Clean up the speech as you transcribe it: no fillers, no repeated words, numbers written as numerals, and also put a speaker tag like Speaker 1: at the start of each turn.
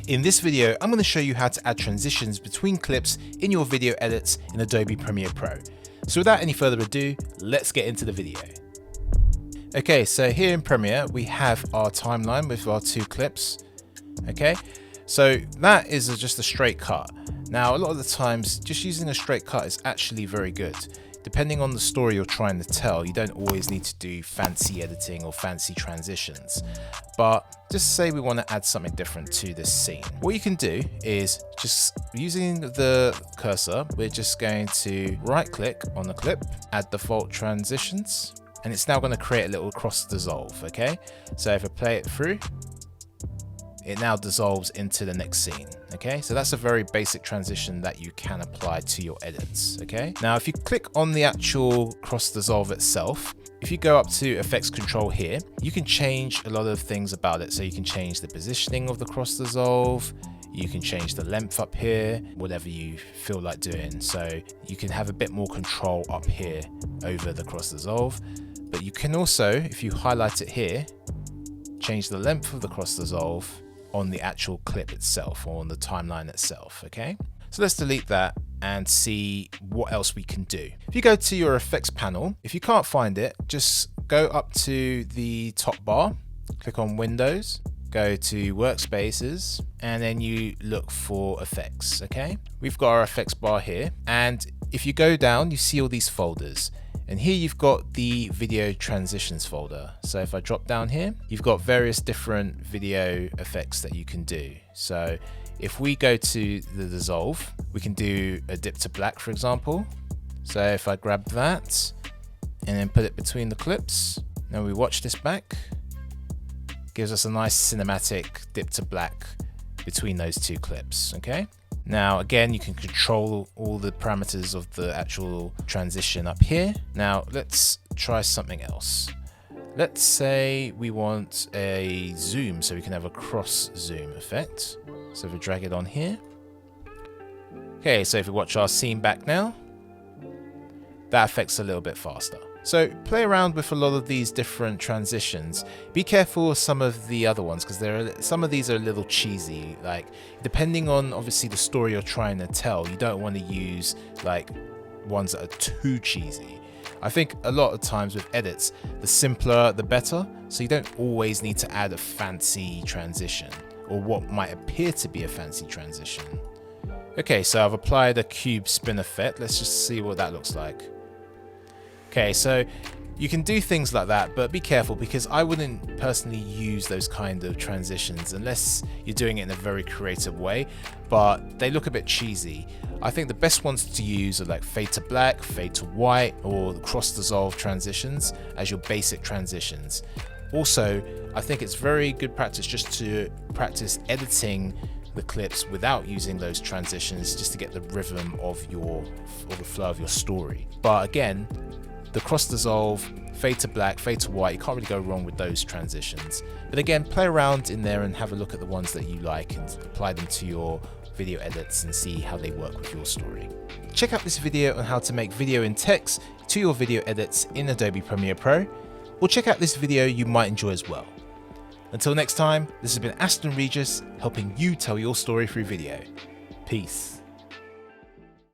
Speaker 1: In this video, I'm going to show you how to add transitions between clips in your video edits in Adobe Premiere Pro. So without any further ado, let's get into the video. Okay, so here in Premiere, we have our timeline with our two clips. Okay, so that is just a straight cut. Now, a lot of the times, just using a straight cut is actually very good. Depending on the story you're trying to tell, you don't always need to do fancy editing or fancy transitions. But just say we want to add something different to this scene. What you can do is just using the cursor, we're just going to right click on the clip, add default transitions, and it's now going to create a little cross dissolve. Okay, so if I play it through, it now dissolves into the next scene. Okay, so that's a very basic transition that you can apply to your edits. Okay, now if you click on the actual cross dissolve itself, if you go up to effects control here, you can change a lot of things about it. So you can change the positioning of the cross dissolve, you can change the length up here, whatever you feel like doing. So you can have a bit more control up here over the cross dissolve, but you can also, if you highlight it here, change the length of the cross dissolve on the actual clip itself or on the timeline itself. Okay, so let's delete that and see what else we can do. If you go to your effects panel, if you can't find it, just go up to the top bar, click on Windows, go to Workspaces, and then you look for effects. Okay, we've got our effects bar here, and if you go down, you see all these folders. And here you've got the video transitions folder. So if I drop down here, you've got various different video effects that you can do. So if we go to the dissolve, we can do a dip to black, for example. So if I grab that and then put it between the clips, now we watch this back, gives us a nice cinematic dip to black between those two clips. Okay. Now, again, you can control all the parameters of the actual transition up here. Now, let's try something else. Let's say we want a zoom, so we can have a cross zoom effect. So if we drag it on here. Okay, so if we watch our scene back now, that affect's a little bit faster. So play around with a lot of these different transitions. Be careful with some of the other ones, because some of these are a little cheesy. Like, depending on obviously the story you're trying to tell, you don't want to use like ones that are too cheesy. I think a lot of times with edits, the simpler the better. So you don't always need to add a fancy transition or what might appear to be a fancy transition. Okay, so I've applied a cube spin effect. Let's just see what that looks like. Okay, so you can do things like that, but be careful, because I wouldn't personally use those kind of transitions unless you're doing it in a very creative way, but they look a bit cheesy. I think the best ones to use are like fade to black, fade to white, or the cross dissolve transitions as your basic transitions. Also, I think it's very good practice just to practice editing the clips without using those transitions, just to get the rhythm of the flow of your story. But again, the cross dissolve, fade to black, fade to white, you can't really go wrong with those transitions. But again, play around in there and have a look at the ones that you like and apply them to your video edits and see how they work with your story. Check out this video on how to make video in text to your video edits in Adobe Premiere Pro, or check out this video you might enjoy as well. Until next time, this has been Asten Regis, helping you tell your story through video. Peace.